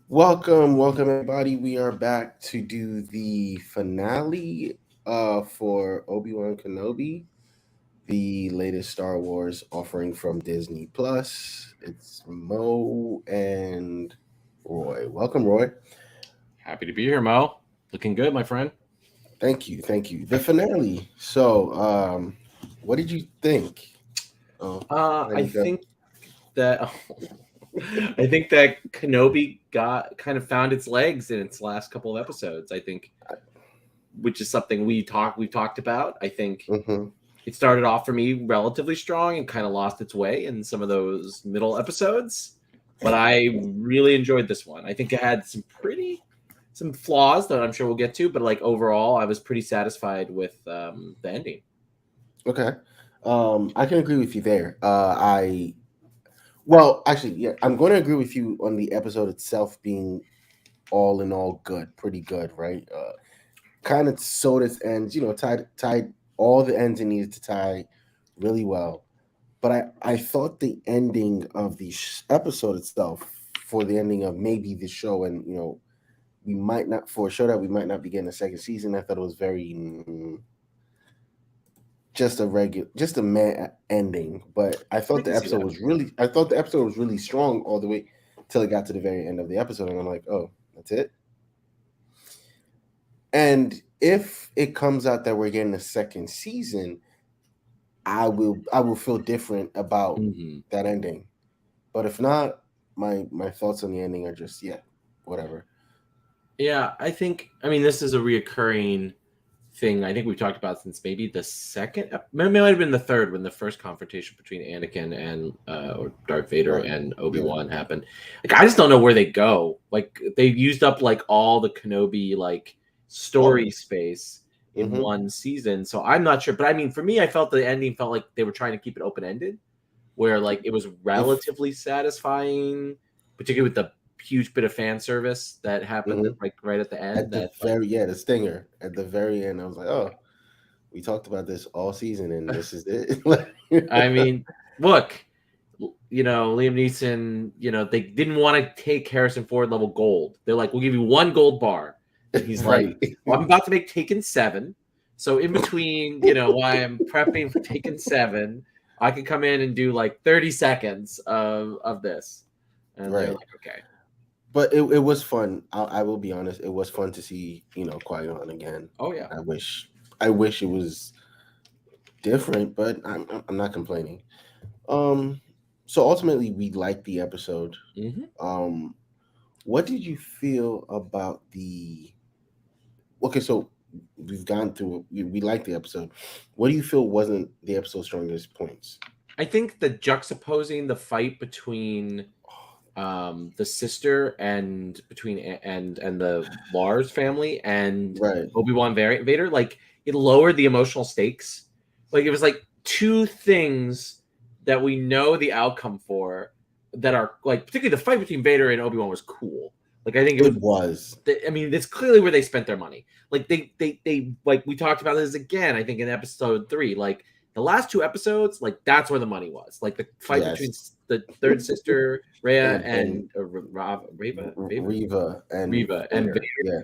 Welcome everybody. We are back to do the finale for Obi-Wan Kenobi, the latest Star Wars offering from Disney Plus. It's Mo and Roy. Welcome, Roy. Happy to be here, Mo. Looking good, my friend. Thank you. The finale. So, what did you think? Oh, there I you go. think that I think that Kenobi got kind of found its legs in its last couple of episodes. I think, which is something we've talked about. I think Mm-hmm. it started off for me relatively strong and kind of lost its way in some of those middle episodes. But I really enjoyed this one. I think it had some flaws that I'm sure we'll get to, but like overall, I was pretty satisfied with the ending. Okay. I can agree with you there. Well, actually, yeah, I'm going to agree with you on the episode itself being all in all good, pretty good, right? Kind of sewed its ends, tied all the ends it needed to tie really well. But I thought the ending of the episode itself, for the ending of maybe the show, and we might not, for a show that we might not be getting a second season. I thought it was very just a meh ending. But I can see that. I thought the episode was really strong all the way till it got to the very end of the episode, and I'm like, oh, that's it. And if it comes out that we're getting a second season, I will feel different about Mm-hmm. that ending. But if not, my thoughts on the ending are just whatever. Yeah, I mean, this is a reoccurring thing. I think we've talked about since maybe the second, maybe it might have been the third when the first confrontation between Anakin and or Darth Vader Right. and Yeah. Obi-Wan happened. Like, I just don't know where they go. Like, they used up like all the Kenobi like story space in Mm-hmm. one season, so I'm not sure. But I mean, for me, I felt the ending felt like they were trying to keep it open ended, where like it was If relatively satisfying, particularly with the huge bit of fan service that happened mhm. like right at the end. At the That like, the stinger at the very end, I was like, oh, we talked about this all season, and this is it. I mean, look, Liam Neeson, they didn't want to take Harrison Ford level gold. They're like, we'll give you one gold bar, and he's like, Right. well, I'm about to make Taken 7, so in between, while I'm prepping for Taken 7, I can come in and do like 30 seconds of this, and they're Right. like, okay. But it was fun. I will be honest. It was fun to see Qui-Gon again. Oh yeah. I wish it was different, but I'm not complaining. Um, so ultimately, we liked the episode. Mm-hmm. What did you feel about the? Okay, so we've gone through it. We liked the episode. What do you feel wasn't the episode's strongest points? I think the juxtaposing the fight between the sister and between and the Lars family and Right. Obi-Wan Vader, like it lowered the emotional stakes. Like it was like two things that we know the outcome for that are like, particularly the fight between Vader and Obi-Wan was cool. Like I think it It was. was. I mean, it's clearly where they spent their money. Like they like we talked about this again. I think in episode 3, like the last 2 episodes, like that's where the money was. Like the fight between Yes. the third sister Rhea And and Reva, Riva and Reva and Vader. Vader. Yeah.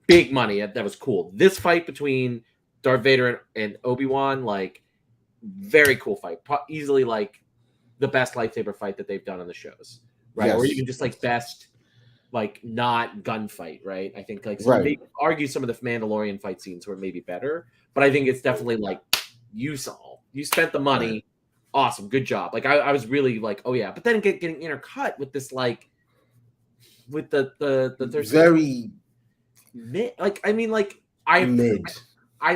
Big money. That was cool. This fight between Darth Vader and Obi-Wan, like very cool fight. Easily like the best lightsaber fight that they've done on the shows, right? Or Yes. even just like best like not gunfight, right? I think like Right. maybe argue some of the Mandalorian fight scenes were maybe better, but I think it's definitely like you spent the money, Right. awesome, good job. Like I was really like, oh yeah, but then getting intercut with this like with the third Very like I mean like I mid.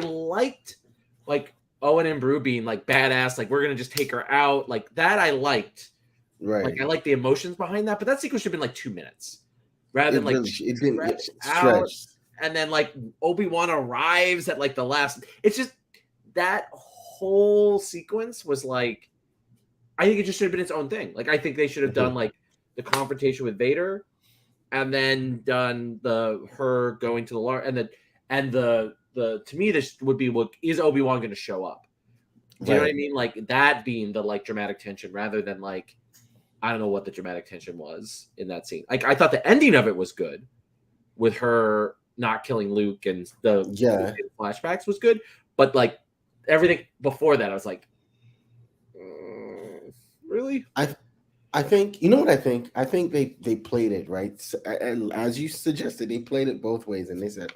liked like Owen and Brew being like badass, like we're gonna just take her out, like that I liked. Right. Like I like the emotions behind that, but that sequence should have been like 2 minutes. Rather than like it didn't out, stretch. and then like Obi-Wan arrives at like the last. It's just that whole sequence was like, I think it just should have been its own thing. Like I think they should have done like the confrontation with Vader, and then done her going to the large, and the to me this would be, what is Obi-Wan going to show up? Do you know what I Right. mean? Like that being the like dramatic tension rather than like, I don't know what the dramatic tension was in that scene. Like I thought the ending of it was good with her not killing Luke and the Yeah. flashbacks was good, but like everything before that, I was like, really? I think, you know what I think? I think they played it right, and as you suggested, they played it both ways, and they said,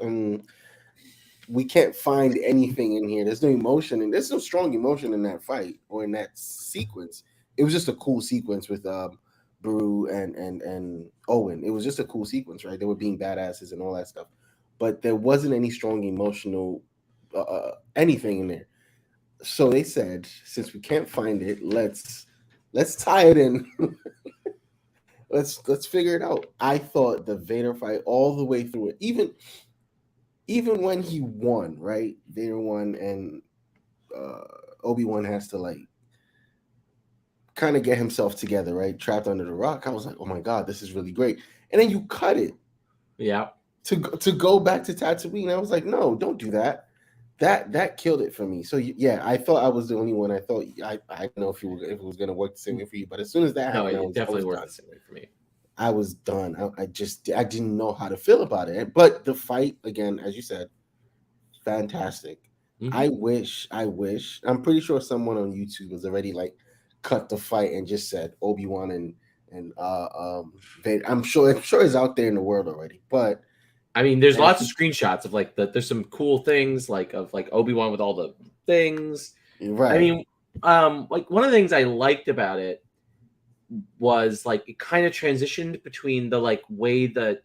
we can't find anything in here. There's no emotion, and there's no strong emotion in that fight or in that sequence. It was just a cool sequence with Beru and Owen. It was just a cool sequence, right? They were being badasses and all that stuff, but there wasn't any strong emotional anything in there. So they said, since we can't find it, let's tie it in. let's figure it out. I thought the Vader fight all the way through it, even when he won, right? Vader won, and uh, Obi-Wan has to like kind of get himself together, right? Trapped under the rock. I was like, oh my god, this is really great. And then you cut it Yeah. to go back to Tatooine. I was like, no, don't do that. That killed it for me. So yeah, I thought I was the only one. I thought I don't know if it was gonna work the same way for you, but as soon as that No, happened, it I definitely was worked done. the same way for me. I was done. I didn't know how to feel about it. But the fight, again, as you said, fantastic. Mm-hmm. I wish. I'm pretty sure someone on YouTube has already like cut the fight and just said Obi-Wan and Vader. I'm sure it's out there in the world already. But I mean, there's lots of screenshots of like there's some cool things like of like Obi-Wan with all the things. right. I mean, like one of the things I liked about it was like it kind of transitioned between the like way that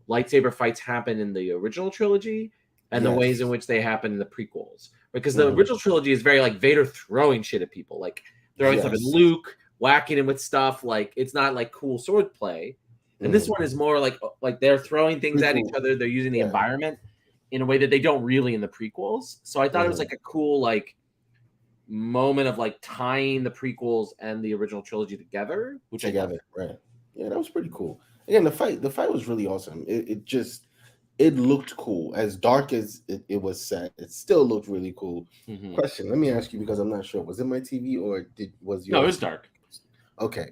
lightsaber fights happen in the original trilogy and the ways in Yes. which they happen in the prequels. Because the original trilogy is very like Vader throwing shit at people, like throwing stuff at Yes. Luke, whacking him with stuff. Like it's not like cool sword play. And this one is more like they're throwing things at each other. They're using the environment in a way that they don't really in the prequels. So I thought it was like a cool like moment of like tying the prequels and the original trilogy together, which together, right? Yeah, that was pretty cool. Again, the fight was really awesome. It looked cool. As dark as it was set, it still looked really cool. Mm-hmm. Question: let me ask you because I'm not sure. Was it my TV or was your? No, it was dark. Okay.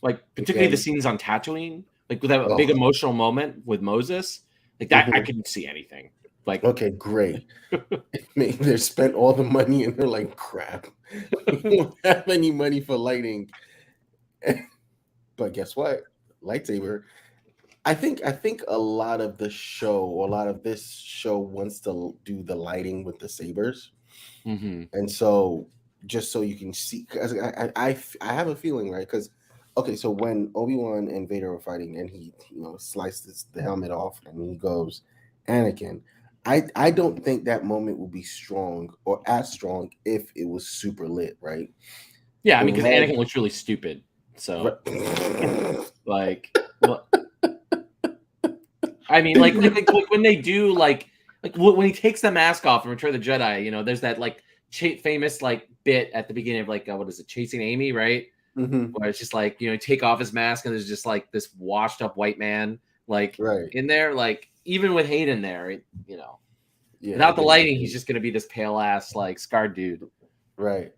Like particularly the scenes on Tatooine, like with that big emotional moment with Moses, like that I couldn't see anything. Like okay, great. They spent all the money and they're like, crap. We don't have any money for lighting. But guess what? Lightsaber. I think a lot of this show wants to do the lighting with the sabers, and so just so you can see, because I have a feeling, right? Because okay, so when Obi-Wan and Vader were fighting, and he slices the helmet off, and he goes, Anakin. I don't think that moment would be strong or as strong if it was super lit, right? Yeah, I mean, because Anakin looks really stupid. So, like, well, I mean, like when they do like when he takes the mask off in Return of the Jedi, there's that like famous like bit at the beginning of like what is it, Chasing Amy, right? Where it's just like take off his mask and there's just like this washed up white man like in there, like even with Hayden there, without the lighting, he's just gonna be this pale ass like scarred dude, right?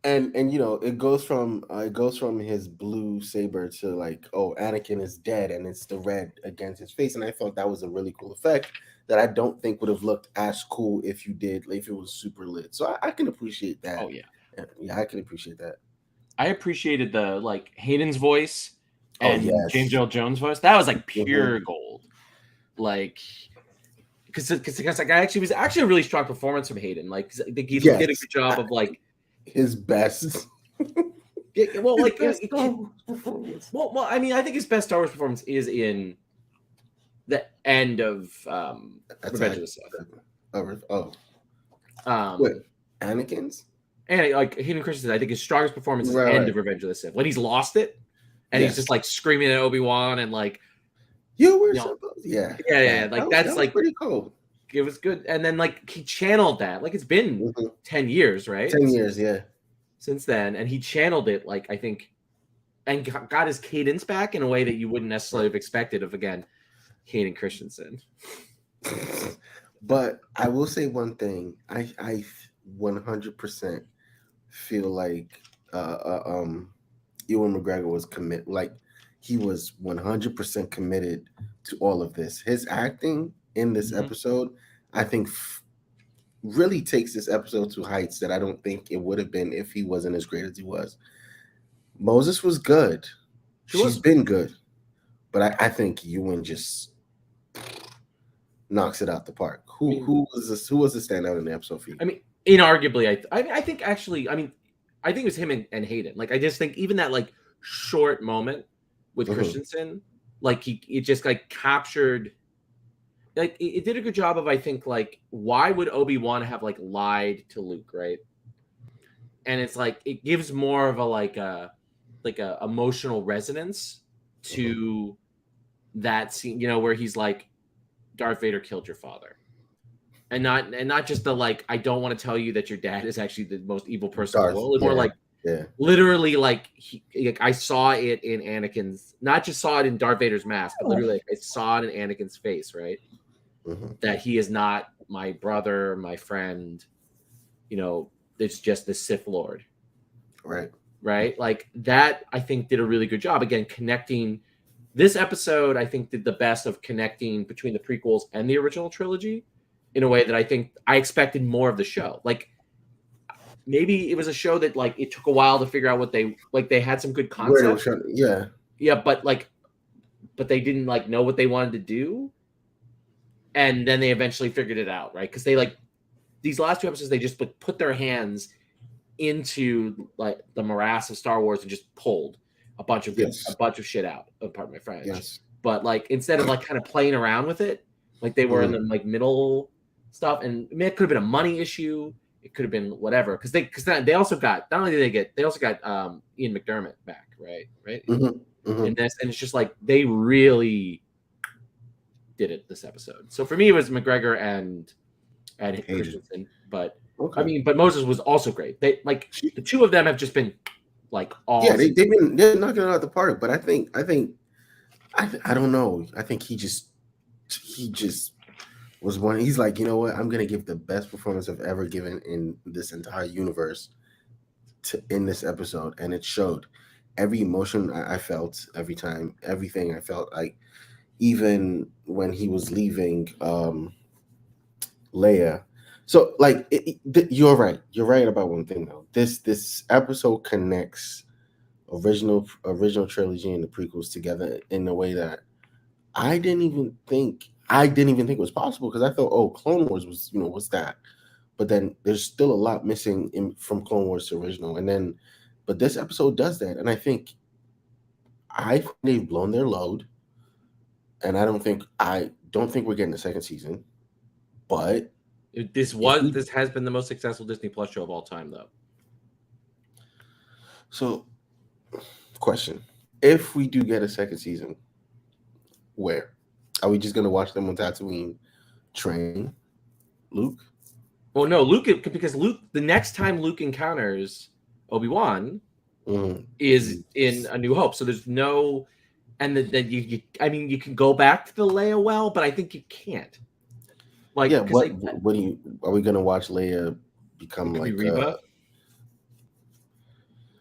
and it goes from his blue saber to like, oh, Anakin is dead, and it's the red against his face, and I thought that was a really cool effect that I don't think would have looked as cool if it was super lit. So I can appreciate that. Oh yeah, I can appreciate that. I appreciated the like Hayden's voice and James Earl Jones' voice. That was like pure gold, like. Because like it was actually a really strong performance from Hayden. Like he did a good job of like his best. Well, like well, I mean, I think his best Star Wars performance is in the end of Revenge of the Sith. What, Anakin's? And like Hayden Christensen, I think his strongest performance is the end of Revenge of the Sith when he's lost it and he's just like screaming at Obi-Wan and like. You were supposed, yeah. Like that's like pretty cool. It was good, and then like he channeled that. Like it's been 10 years, right? 10 years, yeah. Since then, and he channeled it like I think and got his cadence back in a way that you wouldn't necessarily have expected of, again, Hayden Christensen. But I will say one thing. I 100% feel like Ewan McGregor was like he was 100% committed to all of this. His acting in this episode, I think, really takes this episode to heights that I don't think it would have been if he wasn't as great as he was. Moses was good. She's been good. But I think Ewan just knocks it out the park. Who was the standout in the episode for you? I mean, inarguably, I think actually, I mean, I think it was him and Hayden. Like, I just think even that like short moment with Christensen, like it just like captured, like it did a good job of, I think, like, why would Obi-Wan have like lied to Luke, right? And it's like it gives more of a like a emotional resonance to that scene, where he's like, Darth Vader killed your father. And not just the like, I don't want to tell you that your dad is actually the most evil person in the world. More like, literally, like, I saw it in Anakin's, not just saw it in Darth Vader's mask, but literally, like, I saw it in Anakin's face, right? That he is not my brother, my friend. It's just the Sith Lord, right? Like that, I think did a really good job. Again, connecting. This episode, I think, did the best of connecting between the prequels and the original trilogy in a way that I think I expected more of the show. Like, maybe it was a show that, like, it took a while to figure out what they had some good concepts. But they didn't like know what they wanted to do. And then they eventually figured it out, right? Because they, like, these last two episodes, they just put their hands into like the morass of Star Wars and just pulled a bunch of shit out. Pardon my French. But like, instead of like kind of playing around with it, like they were in the like middle stuff, and I mean, it could have been a money issue. It could have been whatever, because they also got, not only did they also got Ian McDermott back, right? In this, and it's just like they really did it this episode. So for me, it was McGregor and Christensen, but I mean, but Moses was also great. They, like, the two of them have just been like awesome. They're knocking it out of the park. But I don't know. I think he just was one. He's like, you know what? I'm gonna give the best performance I've ever given in this entire universe in this episode, and it showed. Every emotion I felt, every time, everything I felt, like even when he was leaving Leia. So like you're right. You're right about one thing though. This episode connects original trilogy and the prequels together in a way that I didn't even think it was possible, because I thought, oh, Clone Wars was, what's that? But then there's still a lot missing from Clone Wars to original. But this episode does that. And I think they've blown their load. And I don't think we're getting a second season. But this has been the most successful Disney Plus show of all time, though. So, question: if we do get a second season, where are we just going to watch them on Tatooine train Luke? Well, no, because the next time Luke encounters Obi-Wan is in A New Hope. So there's no, and then you can go back to the Leia well, but I think you can't. Like, yeah, are we going to watch Leia become like Reva?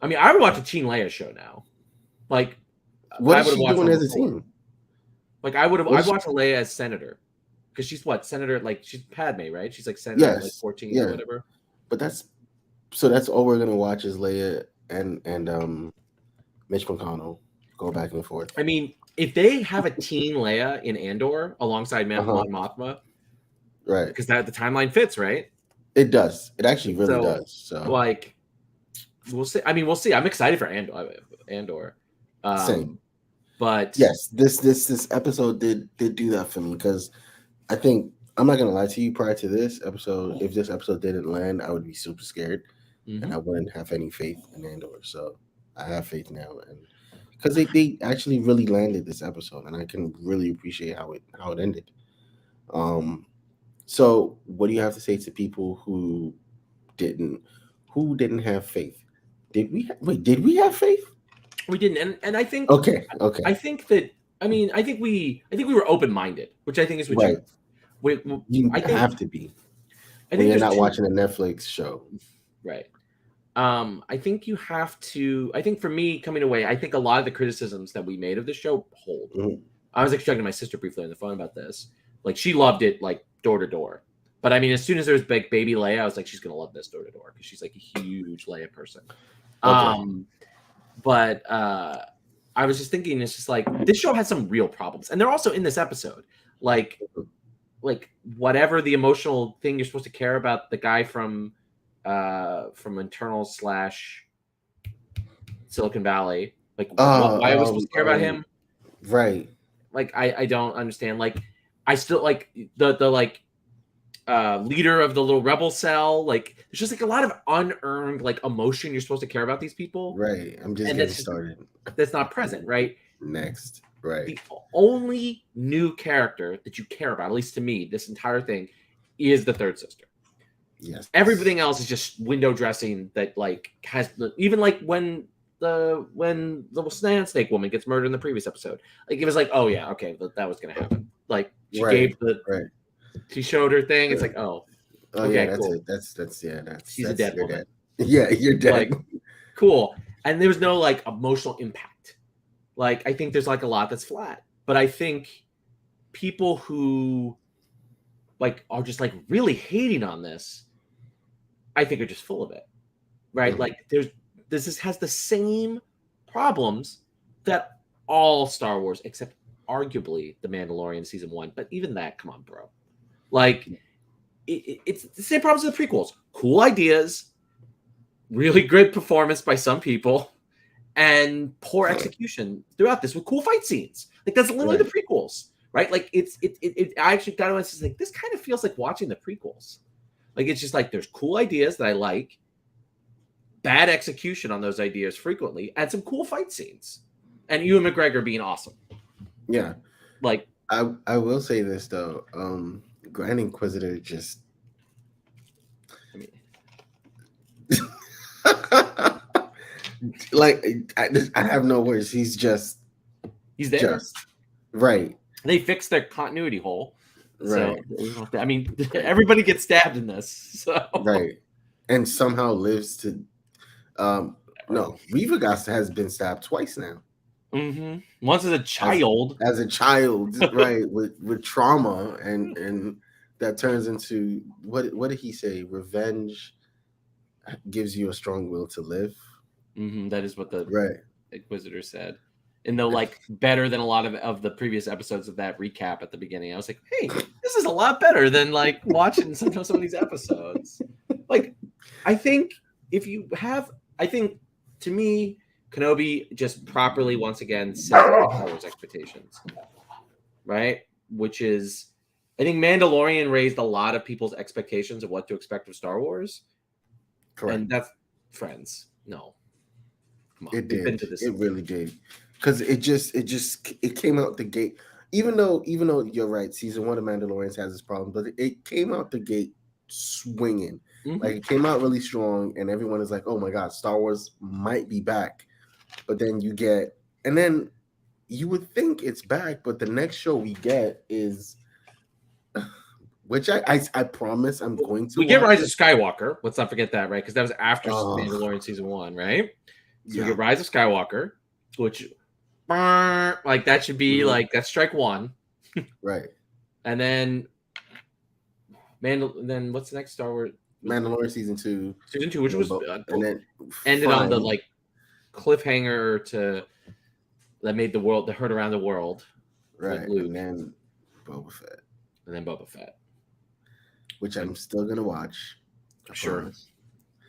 I mean, I would watch a Teen Leia show now. Like, what is she doing as a teen? Like, I'd watch Leia as Senator, because she's what, Senator, like, she's Padme, right? She's like Senator, like 14 or whatever. But that's all we're gonna watch is Leia and Mitch McConnell go back and forth. I mean, if they have a teen Leia in Andor alongside Mon Mothma, right? Because the timeline fits, right? It does. It actually really does. So, like, we'll see. I mean, we'll see. I'm excited for Andor. Same. But yes, this episode did do that for me, because I think, I'm not gonna lie to you, prior to this episode, if this episode didn't land, I would be super scared, and I wouldn't have any faith in Andor. So I have faith now, and because they actually really landed this episode, and I can really appreciate how it ended. So what do you have to say to people who didn't have faith? Did we have faith? We didn't, and I think Okay. I think that I think we were open minded, which I think is what Right. You I think have to be I when think you're there's not two watching a Netflix show. right. I think you have to. I think for me coming away, I think a lot of the criticisms that we made of the show hold. Mhm. I was talking to my sister briefly on the phone about this. Like she loved it, like door to door. But I mean, as soon as there was like baby Leia, I was like, she's gonna love this door to door because she's like a huge Leia person. Okay. But I was just thinking, it's just like this show has some real problems, and they're also in this episode. Like whatever the emotional thing you're supposed to care about the guy from Internal / Silicon Valley. Like why are we supposed to care about him? Right. Like I don't understand. Like I still like the like leader of the little rebel cell. Like there's just like a lot of unearned like emotion you're supposed to care about these people. Right. I'm just And getting started. That's not present, right? Next. Right. The only new character that you care about, at least to me, this entire thing, is the third sister. Yes. Everything else is just window dressing that like has even like when the sand snake woman gets murdered in the previous episode. Like it was like, oh yeah, okay, that was gonna happen. Like she gave she showed her thing. It's like, oh okay, yeah, that's cool. it. That's yeah, that's she's a dead woman. Dead. Yeah, you're dead. Like, cool. And there was no like emotional impact. Like I think there's like a lot that's flat. But I think people who like are just like really hating on this, I think are just full of it. Right? Mm-hmm. Like this has the same problems that all Star Wars, except arguably The Mandalorian season 1. But even that, come on, bro. Like it's the same problems as the prequels. Cool ideas, really good performance by some people, and poor execution throughout this with cool fight scenes. Like that's literally the prequels, right? Like it I actually got to say like this kind of feels like watching the prequels. Like it's just like there's cool ideas that I like, bad execution on those ideas frequently, and some cool fight scenes. And Ewan McGregor being awesome. Yeah. Like I will say this though. Grand Inquisitor just like I have no words. He's there. Just right. They fixed their continuity hole. Right. So, I mean, everybody gets stabbed in this. So right. And somehow lives to no, Reva has been stabbed twice now. Mm-hmm. Once as a child. As a child, right, with trauma and that turns into what did he say? Revenge gives you a strong will to live. Mm-hmm. That is what the Inquisitor said. And though, like, better than a lot of the previous episodes of that recap at the beginning, I was like, hey, this is a lot better than like watching some of these episodes. Like, I think to me, Kenobi just properly once again set Star Wars expectations, right? Which is, I think Mandalorian raised a lot of people's expectations of what to expect of Star Wars. Correct. And that's friends. No, come on. It did. It really did. Because it came out the gate. Even though you're right, season 1 of Mandalorian has this problem, but it came out the gate swinging. Mm-hmm. Like it came out really strong, and everyone is like, "Oh my God, Star Wars might be back." But then then you would think it's back, but the next show we get is, which I promise I'm going to. We get Rise of Skywalker. Let's not forget that, right? Because that was after Mandalorian season 1, right? So we get Rise of Skywalker, which like that should be like that's strike 1, right? And then then what's the next Star Wars? Mandalorian season 2, which was and then ended on the like cliffhanger that made the herd around the world, right? And then Boba Fett, which I'm still gonna watch. Sure.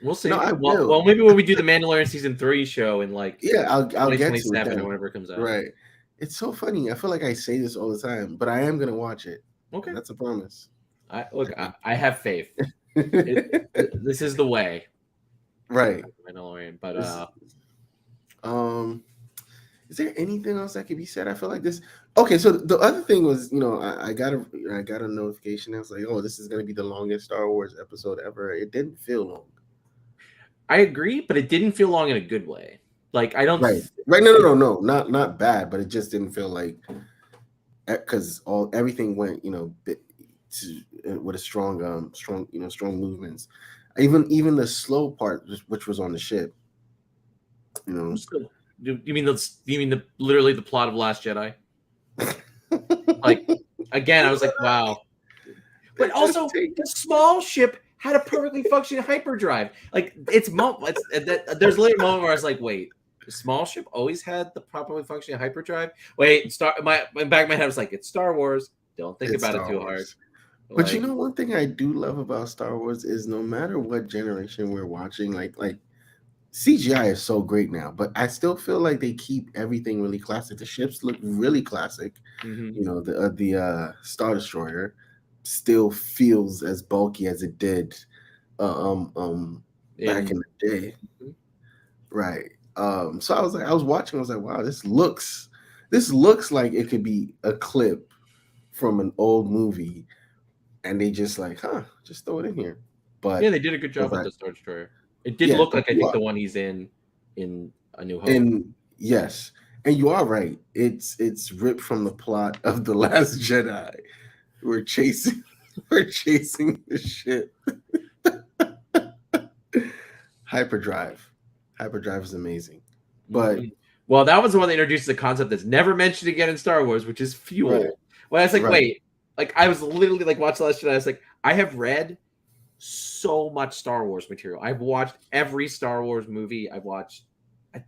We'll see. No, well, maybe when we do the Mandalorian season 3 show in like I'll get to it or whenever it comes out. Right. It's so funny. I feel like I say this all the time, but I am gonna watch it. Okay, that's a promise. I have faith. This is the way. Right. Mandalorian, but is there anything else that could be said? I feel like this. Okay, so the other thing was, I got a notification. I was like, oh, this is gonna be the longest Star Wars episode ever. It didn't feel long. I agree, but it didn't feel long in a good way. Like I don't. Right. Right. No. Not bad, but it just didn't feel like because everything went, with a strong movements. Even the slow part, which was on the ship, you know. You mean the literally the plot of Last Jedi? Like again, I was like, wow. But also, the small ship had a perfectly functioning hyperdrive. Like there's literally a moment where I was like, wait, the small ship always had the properly functioning hyperdrive. Wait, my back of my head was like, it's Star Wars. Don't think It's about it Star too hard. Wars. But Like, one thing I do love about Star Wars is no matter what generation we're watching, like CGI is so great now, but I still feel like they keep everything really classic. The ships look really classic. mm-hmm. The Star Destroyer still feels as bulky as it did back in the day. Mm-hmm. Right. So I was watching, I was like, wow, this looks like it could be a clip from an old movie, and they just like, just throw it in here. But Yeah, they did a good job with like, the Star Destroyer. It did yeah, look but like I think the one he's in A New Hope. and yes, and you are right. It's ripped from the plot of The Last Jedi. We're chasing the ship. Hyperdrive. Hyperdrive is amazing. But well, that was the one that introduces the concept that's never mentioned again in Star Wars, which is fuel. right, Well, I was like, right. wait, like I was literally like watching Last Jedi. I was like, I have read so much Star Wars material. I've watched every Star Wars movie.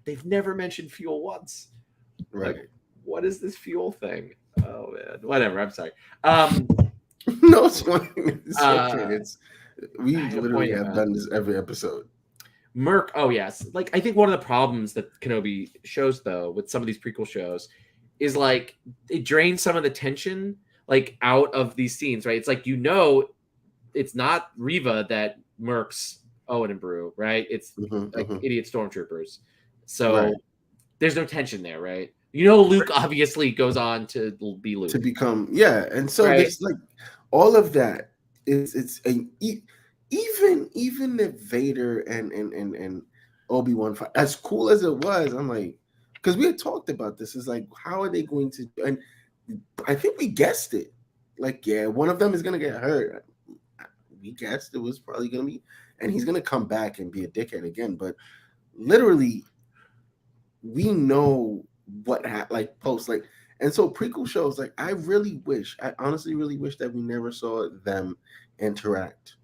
They've never mentioned fuel once. Right. Like, what is this fuel thing? Oh man, whatever. I'm sorry. No, it's fine. It's okay. We literally have done this every episode. Merc. Oh yes. Like I think one of the problems that Kenobi shows though with some of these prequel shows is like it drains some of the tension like out of these scenes, right? It's like it's not Reva that murks Owen and Brew, right? It's idiot stormtroopers. So there's no tension there, right? Luke obviously goes on to be Luke. To become, yeah. And so there's like all of that it's even the Vader and Obi-Wan fight, as cool as it was, I'm like, because we had talked about this, is like, how are they going to, and I think we guessed it. Like, yeah, one of them is gonna get hurt. We guessed it was probably gonna be, and he's gonna come back and be a dickhead again. But literally, we know what like post like, and so prequel shows, like, I honestly really wish that we never saw them interact.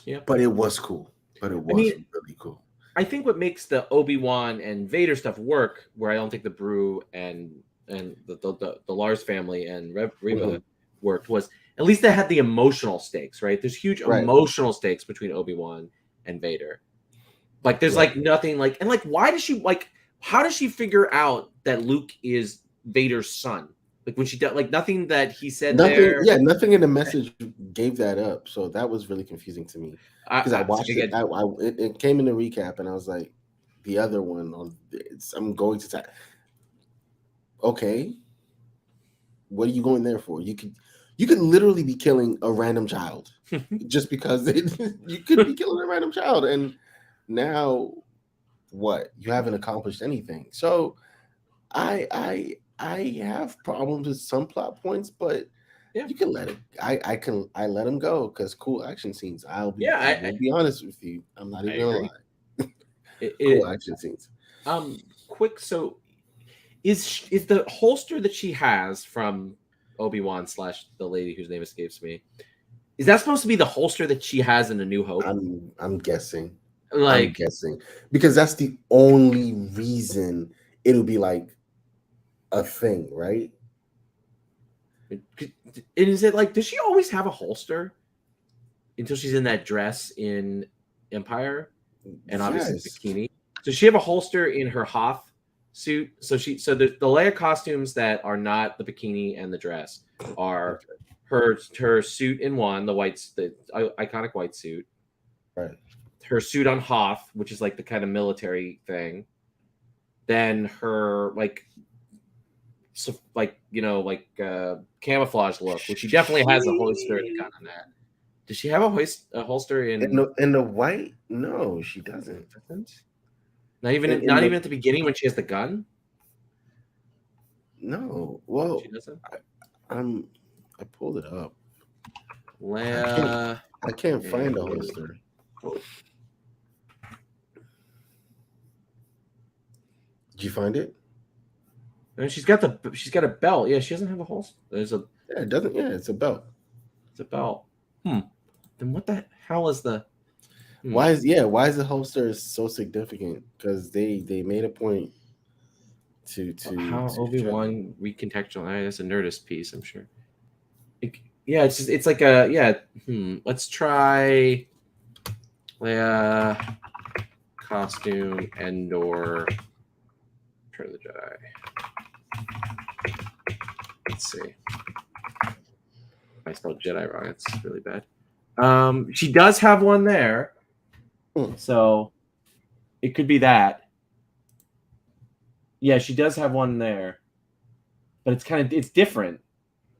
Yeah, but it was cool. Really cool. I think what makes the Obi-Wan and Vader stuff work, where I don't think the Brew and the Lars family and Reva worked, was at least they had the emotional stakes, right? There's huge emotional stakes between Obi-Wan and Vader. Like there's like nothing like, and like, why does she like, how does she figure out that Luke is Vader's son? Like when she did, like nothing that he said there. Yeah, nothing in the message gave that up. So that was really confusing to me because I watched it. It came in the recap, and I was like, the other one. I'm going to. Okay, what are you going there for? You could literally be killing a random child just because you could be killing a random child, and now what? You haven't accomplished anything. So I have problems with some plot points, but you can let it. I let them go because cool action scenes. I'll be honest with you. I'm not even gonna lie. Cool action scenes. Quick. So, is the holster that she has from Obi-Wan / the lady whose name escapes me? Is that supposed to be the holster that she has in A New Hope? I'm guessing. I'm guessing because that's the only reason it'll be like a thing, right? Is it like, does she always have a holster until she's in that dress in Empire and obviously bikini? Does she have a holster in her Hoth suit? So the Leia costumes that are not the bikini and the dress are her suit in one, the iconic white suit, right? Her suit on Hoth, which is like the kind of military thing, then her camouflage look, which she definitely has a holster and gun on that. Does she have a holster in the white? No, she doesn't. In not the even at the beginning when she has the gun. no, She well, doesn't. I'm I pulled it up. I can't Leia, I can't A find the New holster. Hope. Did you find it? And she's got a belt. Yeah, she doesn't have a holster. Yeah, it doesn't. Yeah, it's a belt. It's a belt. Hmm. Then what the hell is the? Hmm. Why is the holster so significant? Because they made a point How to show. Obi-Wan recontextualized. That's a Nerdist piece, I'm sure. Yeah, it's like a yeah. Let's try Leia costume Endor. Return of the Jedi. Let's see. I spelled Jedi wrong. It's really bad. She does have one there, Hmm. so it could be that. Yeah, she does have one there, but it's different.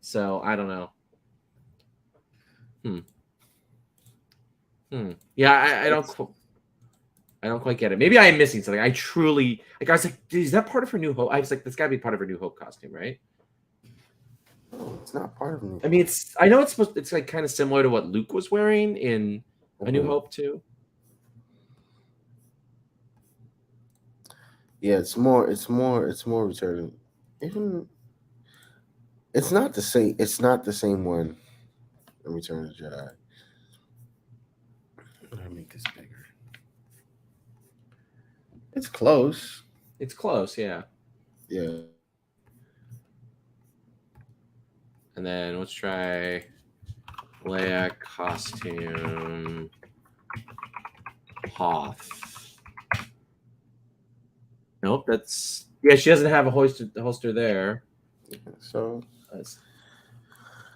So I don't know. Hmm. Yeah, It's- I don't quite get it. Maybe I am missing something. I truly like. I was like, is that part of her New Hope? I was like, that's got to be part of her New Hope costume, right? No, it's not part of me. I mean, it's. I know it's supposed. It's like kind of similar to what Luke was wearing in A New Mhm. Hope too. Yeah, it's more returning. Even it's not the same. It's not the same one in Return of the Jedi. Let me make this bigger. It's close. It's close, yeah. Yeah. And then let's try Leia costume Hoth. Nope, that's yeah. She doesn't have a holster there. So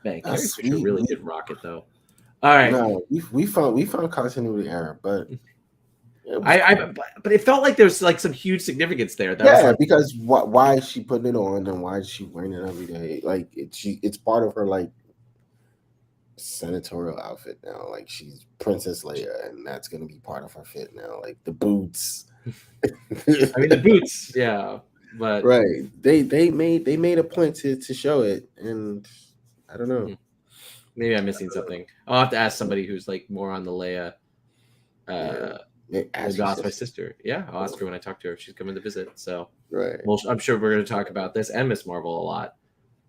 Man, Carrie Fisher we really did rock it though. All right, no, we found continuity error, but it was cool. but it felt like there's like some huge significance there. That was Yeah, like, because why is she putting it on and why is she wearing it every day? Like it's part of her like senatorial outfit now. Like she's Princess Leia, and that's gonna be part of her fit now. Like the boots. I mean, the boots, yeah, but Right. They made a point to show it, and I don't know. maybe I'm missing something. I'll have to ask somebody who's like more on the Leia. Yeah. Maybe Ask your I'll ask my sister. sister. Yeah, I'll ask her when I talk to her if she's coming to visit. So, Right. well, I'm sure we're going to talk about this and Miss Marvel a lot.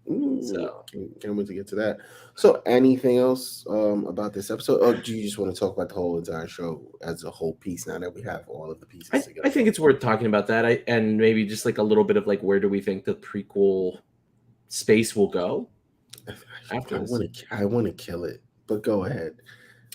So, Can't wait to get to that. So, anything else about this episode, or do you just want to talk about the whole entire show as a whole piece? Now that we have all of the pieces together, I think it's worth talking about that. And maybe just like a little bit of like where do we think the prequel space will go after this? I want to kill it, but go ahead.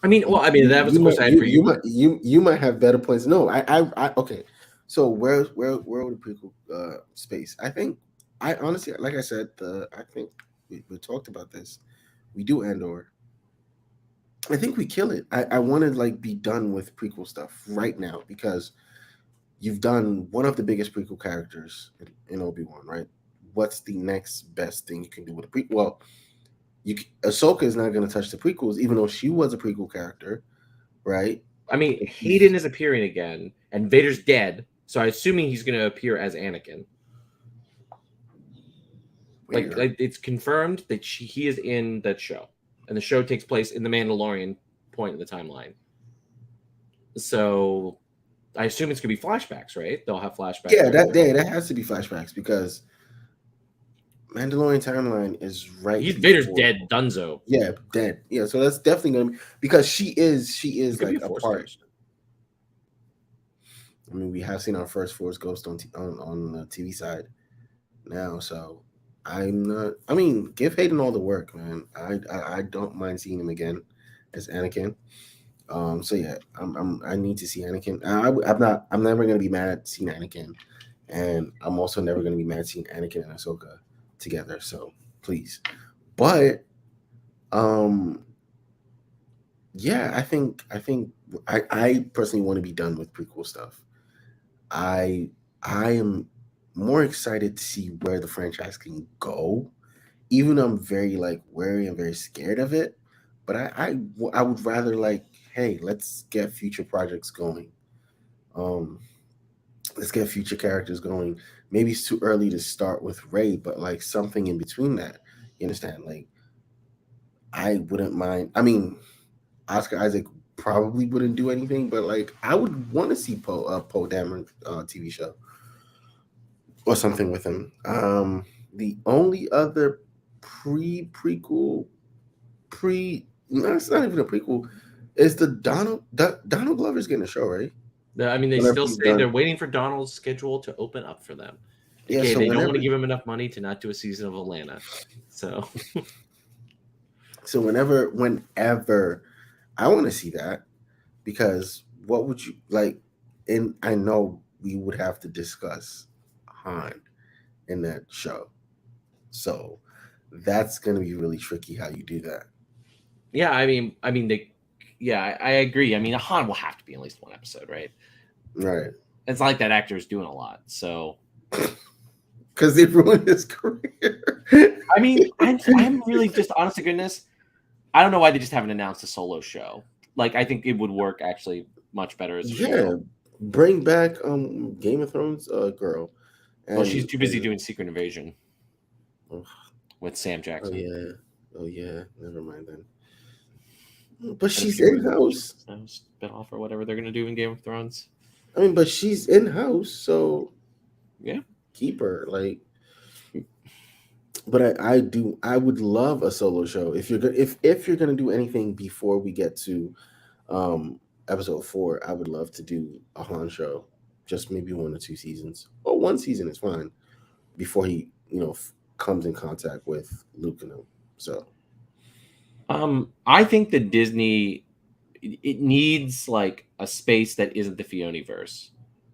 I mean, well, I mean that was the question I had for you. You might have better points. No, I okay. So where would the prequel space? I think I honestly, like I said, I think we talked about this. We do Andor. I think we kill it. I want to like be done with prequel stuff right now because you've done one of the biggest prequel characters in Obi-Wan, right? What's the next best thing you can do with a prequel? Well, Ahsoka is not going to touch the prequels, even though she was a prequel character, right? I mean, Hayden is appearing again, and Vader's dead, so I'm assuming he's going to appear as Anakin. Like it's confirmed that he is in that show, and the show takes place in the Mandalorian point in the timeline. So I assume it's going to be flashbacks, right? They'll have flashbacks. Yeah, that has to be flashbacks because Mandalorian timeline is right. Vader's dead, Dunzo. Yeah, dead. Yeah, so that's definitely gonna be because she is like a part. Ghost. I mean, we have seen our first Force Ghost on the TV side now, so I'm not. I mean, give Hayden all the work, man. I don't mind seeing him again as Anakin. So yeah, I need to see Anakin. I'm never gonna be mad at seeing Anakin, and I'm also never gonna be mad at seeing Anakin and Ahsoka together. So please, but yeah, I personally want to be done with prequel stuff. I am more excited to see where the franchise can go, even though I'm very like wary and very scared of it. But I would rather like, hey, let's get future projects going. Um, let's get future characters going. Maybe it's too early to start with Ray, but like something in between that. You understand? Like I wouldn't mind. I mean, Oscar Isaac probably wouldn't do anything, but like I would want to see Poe Dameron TV show or something with him. The only other prequel no, it's not even a prequel. Is the Donald Glover's getting a show, right? I mean, they Whenever still he's say they're done. waiting for Donald's schedule to open up for them. Yeah, Okay, so they don't want whenever to give him enough money to not do a season of Atlanta. So whenever I want to see that because what would you like? And I know we would have to discuss Han in that show, so that's gonna be really tricky how you do that. yeah, I agree. I mean, Han will have to be in at least one episode, right? Right. It's not like that actor is doing a lot. So Because they ruined his career. I mean, I'm really just honest to goodness. I don't know why they just haven't announced a solo show. Like, I think it would work actually much better as a Yeah, show. bring back Game of Thrones girl. Well, she's And too busy doing Secret Invasion oh, with Sam Jackson. oh yeah, never mind then. But And a she's few in house. spin off or whatever they're gonna do in Game of Thrones. I mean, but she's in house, so Yeah. keep her. Like, but I would love a solo show if if you're gonna do anything before we get to episode 4. I would love to do a Han show, just maybe 1 or 2 seasons, or 1 season is fine before he comes in contact with Luke and him. So I think that Disney it needs like a space that isn't the Fioniverse,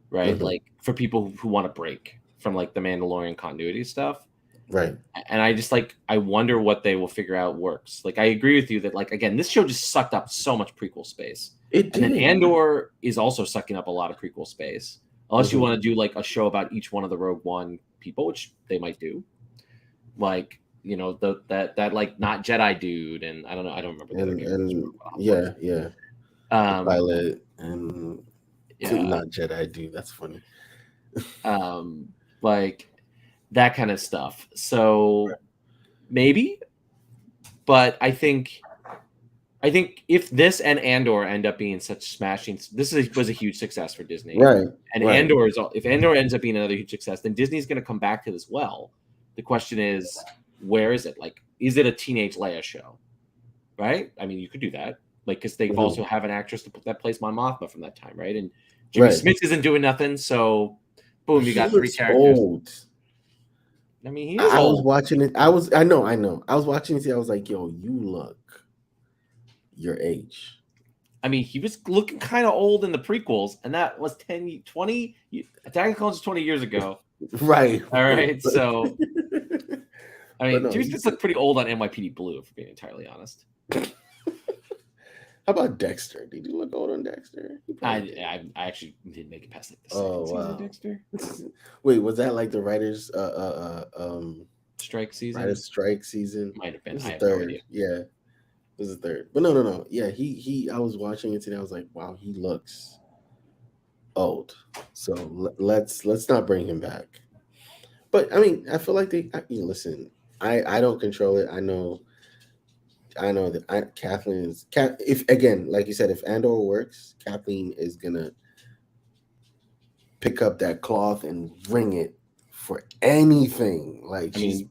right? mhm, Like for people who want to break from like the Mandalorian continuity stuff. right, And I just like I wonder what they will figure out works. Like I agree with you that like again, this show just sucked up so much prequel space. it And then did. Andor is also sucking up a lot of prequel space. Unless you Mhm. want to do like a show about each one of the Rogue One people, which they might do. Like, that like not Jedi dude, and I don't know, I don't remember the other characters. And yeah, the Um, pilot and yeah, not Jedi dude. That's funny. like that kind of stuff. So maybe, but I think if this and Andor end up being such smashing, was a huge success for Disney. Right, And right. if Andor ends up being another huge success, then Disney's going to come back to this well. The question is, where is it? Like, is it a teenage Leia show? Right? I mean, you could do that. Like, because they Mhm. also have an actress that plays Mon Mothma from that time, right? And Jimmy Right. Smith isn't doing nothing, so boom, you He got 3 looks characters. old. I mean, he is I was old. watching it. I know. I was watching it. I was like, yo, you look your age. I mean, he was looking kind of old in the prequels, and that was 10, 20. Attack of the Clones was 20 years ago. Right. All right, so I mean, no, Jimmy Smith looked pretty old on NYPD Blue, if we're being entirely honest. How about Dexter? Did you look old on Dexter? I actually didn't make it past like the Oh, second season wow. of Dexter. Wait, was that like the writers Strike season writers strike season? might have been. It was I the have no third. idea. Yeah. It was the third. But no. Yeah, he I was watching it today. I was like, wow, he looks old. So let's not bring him back. But I mean, I feel like listen. I don't control it. I know that Kathleen is. If again, like you said, if Andor works, Kathleen is gonna pick up that cloth and wring it for anything. Like They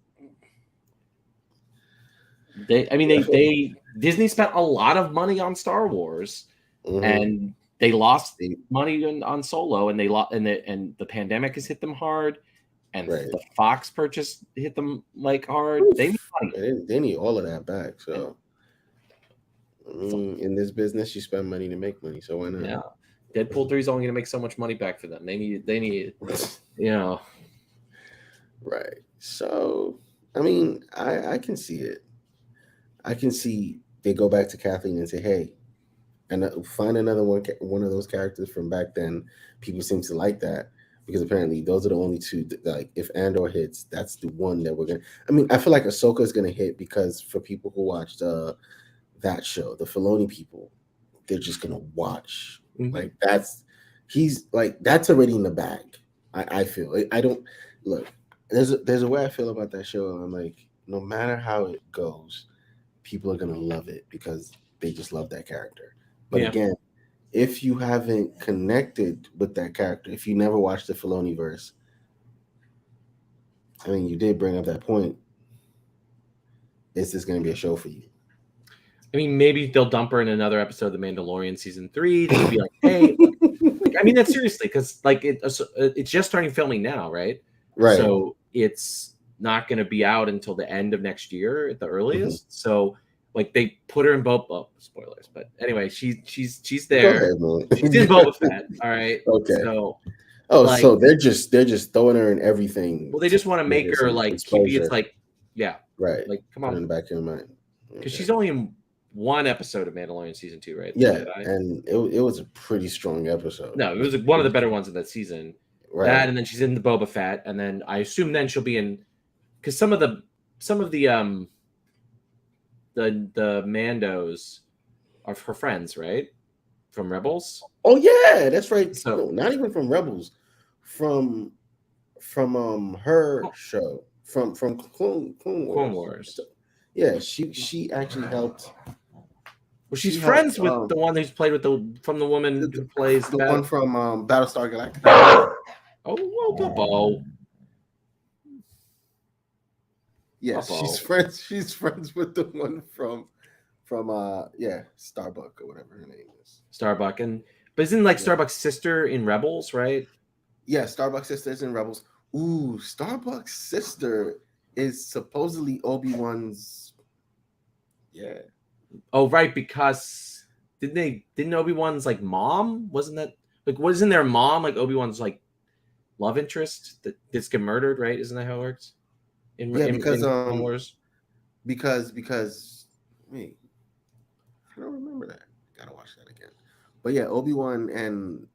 Disney spent a lot of money on Star Wars, mhm. and they lost money on Solo, and they lost, and the pandemic has hit them hard, and the Fox purchase hit them like hard. Oof. They need money. They need all of that back. So I mean, in this business, you spend money to make money. So why not? Yeah, Deadpool 3 is only going to make so much money back for them. They need, Right. So I mean, I can see it. I can see they go back to Kathleen and say, "Hey, and find another one of those characters from back then." People seem to like that because apparently those are the only two. Like, if Andor hits, that's the one that we're gonna. I mean, I feel like Ahsoka is gonna hit because for people who watched that show, the Filoni people, they're just gonna watch. Mhm. Like that's already in the bag. I feel I don't look. There's a way I feel about that show. I'm like, no matter how it goes, people are gonna love it because they just love that character. But Yeah. again, if you haven't connected with that character, if you never watched the Filoni verse, I mean, you did bring up that point. Is this going to be a show for you? I mean, maybe they'll dump her in another episode of The Mandalorian season 3 just to be like, hey, like, I mean that seriously, because like it's just starting filming now, right? Right. So it's not going to be out until the end of next year at the earliest. So like they put her in spoilers, but anyway, she's Go there. ahead, man. She's in Boba Fett. All right. Okay. So Oh, like, so they're just throwing her in everything. well, they just want to make her like exposure. it's like, yeah, Right. like come Put on, in the back of your mind. because she's only in one episode of Mandalorian season 2, right? Yeah, and it was a pretty strong episode. No, it was one of the better ones in that season. Right. That, and then she's in the Boba Fett, and then I assume then she'll be in, because some of the Mandos are her friends, right? From Rebels. Oh yeah, that's right. So no, not even from Rebels, from her show from Clone Wars. Yeah, she actually helped. Well, she's friends with the one who's played with the woman who plays the one from Battlestar Galactica. Oh, yes, she's friends. She's friends with the one from Starbuck or whatever her name is. Starbuck, but isn't like Starbuck's sister in Rebels, right? Yeah, Starbuck's sister is in Rebels. Ooh, Starbuck's sister is supposedly Obi-Wan's. Yeah. Oh, right, because didn't Obi-Wan's like mom? Wasn't that like wasn't their mom like Obi-Wan's like love interest that gets get murdered, right? Isn't that how it works? Because Clone Wars? Because wait, I don't remember that. Gotta watch that again. But yeah, Obi-Wan and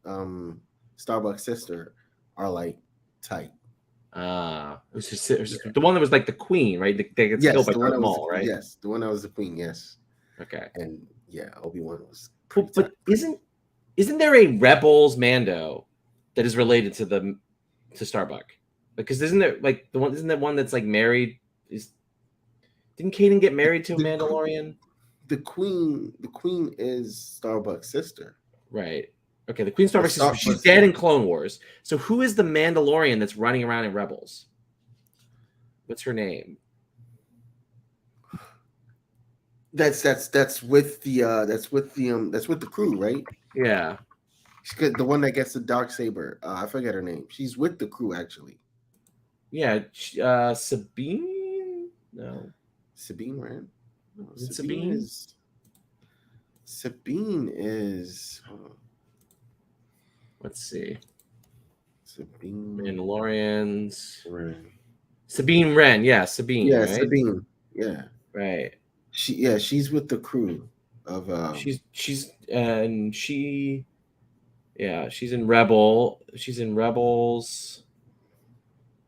Starbuck's sister are like tight. It was just the one that was like the queen, right? They get killed by Darth Maul, right? Yes, the one that was the queen. Yes. Okay. And yeah, Obi-Wan was. But isn't there a Rebels Mando that is related to Starbuck? Because isn't there like the one? Isn't that one that's like married? Didn't Kanan get married to a Mandalorian? The queen is Starbuck's sister. Right. Okay, the Queen Starbuck's sister. She's dead in Clone Wars. So who is the Mandalorian that's running around in Rebels? What's her name? That's with the crew, right? Yeah. The one that gets the Darksaber. I forget her name. She's with the crew actually. Yeah, Sabine? No. Sabine Rand? No, Sabine? Sabine is let's see. Sabine Mandalorians. Wren. Sabine Wren, yeah, Sabine. Yeah, right? Sabine. Yeah. Right. She's with the crew of she's in Rebels.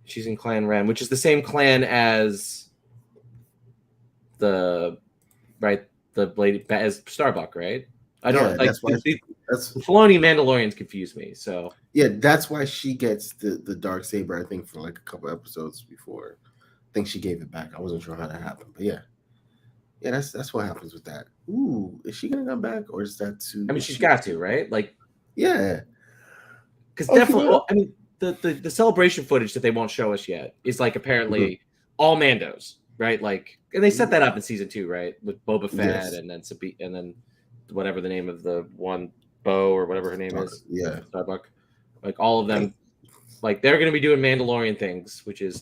She's in Clan Wren, which is the same clan as the lady as Starbuck, right? I don't like that's Filoni Mandalorians confuse me. So yeah, that's why she gets the Darksaber, I think, for like a couple episodes before. I think she gave it back. I wasn't sure how that happened, but yeah, that's what happens with that. Ooh, is she gonna come back, or is that too? I mean, she's got to, right? Like, yeah, because definitely. Well, I mean, the celebration footage that they won't show us yet is like apparently all Mandos, right? Like, and they set that up in season 2, right? With Boba Fett and then Sabine and then whatever the name of the one Bo or whatever her name is. Yeah. Starbuck. Like all of them, like they're going to be doing Mandalorian things, which is,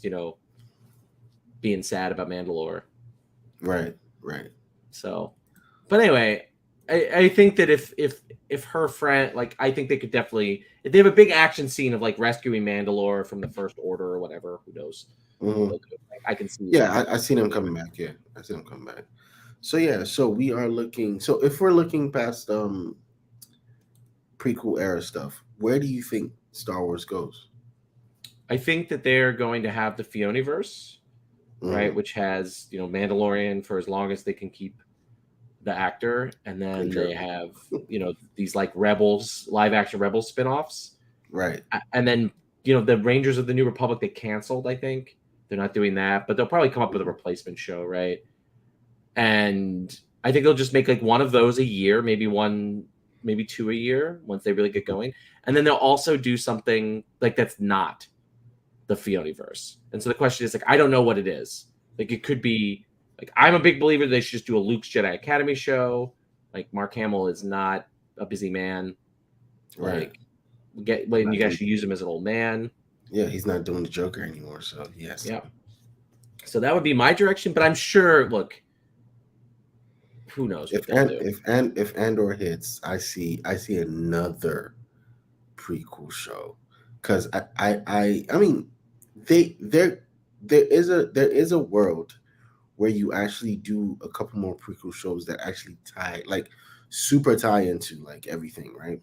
being sad about Mandalore. Right. So, but anyway, I think that if her friend, like, I think they could definitely, if they have a big action scene of like rescuing Mandalore from the First Order or whatever, who knows? I can see. Yeah, I see them coming back. Yeah, I see them coming back. So yeah, so we are looking. So if we're looking past prequel era stuff, where do you think Star Wars goes? I think that they're going to have the Fioniverse, right, which has Mandalorian for as long as they can keep the actor, and then they have these like Rebels live action Rebels spinoffs, right, and then the Rangers of the New Republic they canceled. I think they're not doing that, but they'll probably come up with a replacement show, right? And I think they'll just make like one of those a year, maybe one, maybe two a year once they really get going. And then they'll also do something like that's not the Fioniverse. And so the question is like, I don't know what it is. Like it could be like I'm a big believer they should just do a Luke's Jedi Academy show. Like Mark Hamill is not a busy man. Right. Like when you guys should use him as an old man. Yeah, he's not doing the Joker anymore, so yes. Yeah. So that would be my direction, but I'm sure. Look, who knows what they'll do. If Andor hits, I see another prequel show, because I mean there is a world where you actually do a couple more prequel shows that actually super tie into like everything, right?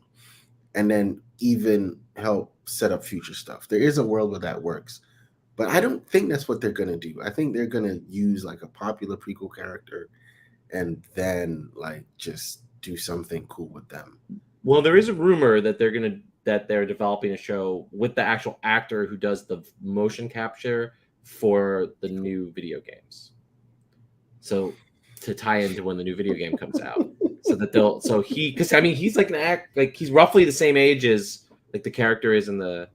And then even help set up future stuff. There is a world where that works. But I don't think that's what they're gonna do. I think they're gonna use like a popular prequel character and then like just do something cool with them. Well, there is a rumor that they're developing a show with the actual actor who does the motion capture for the new video games. So to tie into when the new video game comes out, because I mean he's like he's roughly the same age as like the character is in the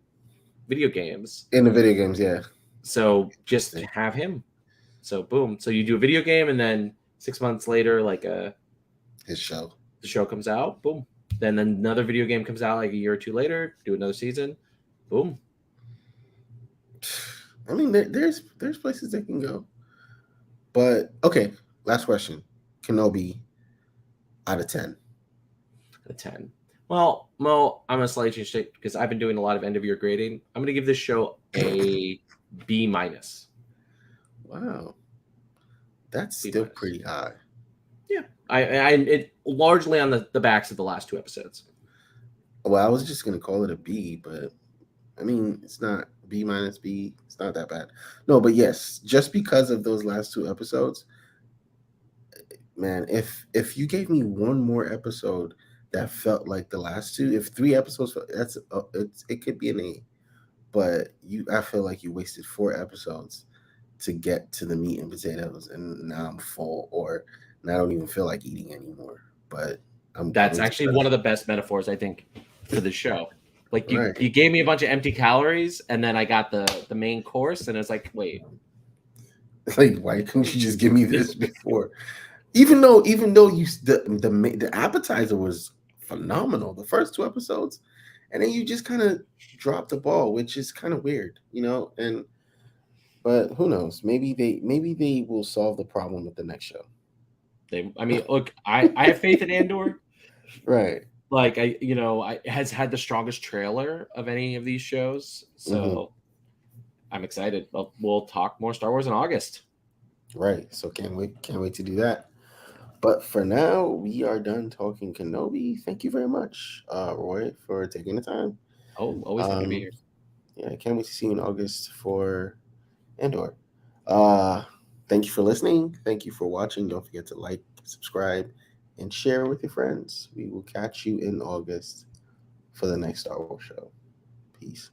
video games. In the video games, yeah. So just have him. So boom. So you do a video game, and then 6 months later, like the show comes out. Boom. Then another video game comes out like a year or two later. Do another season. Boom. I mean, there's places they can go. But okay, last question. Kenobi out of 10. Out of 10. Well, Mo, I'm gonna slightly change it because I've been doing a lot of end of year grading. I'm gonna give this show a B-. Wow, that's still pretty high. Yeah, it largely on the backs of the last two episodes. Well, I was just gonna call it a B, but I mean it's not B-. B. It's not that bad. No, but yes, just because of those last two episodes, man. If you gave me one more episode that felt like the last two, if 3 episodes, it could be an A. But I feel like you wasted 4 episodes to get to the meat and potatoes, and now I'm full, or I don't even feel like eating anymore. But that's actually one of the best metaphors I think for the show. Like you gave me a bunch of empty calories, and then I got the main course, and it's like, wait, like why couldn't you just give me this before? Even though the appetizer was phenomenal the first 2 episodes, and then you just kind of dropped the ball, which is kind of weird, but who knows? Maybe they will solve the problem with the next show. Look, I have faith in Andor. Right. Like I has had the strongest trailer of any of these shows, so I'm excited. We'll talk more Star Wars in August. Right. So can't wait to do that. But for now, we are done talking Kenobi. Thank you very much, Roy, for taking the time. Oh, always happy to be here. Yeah, I can't wait to see you in August for Andor. Thank you for listening. Thank you for watching. Don't forget to like, subscribe, and share with your friends. We will catch you in August for the next Star Wars show. Peace.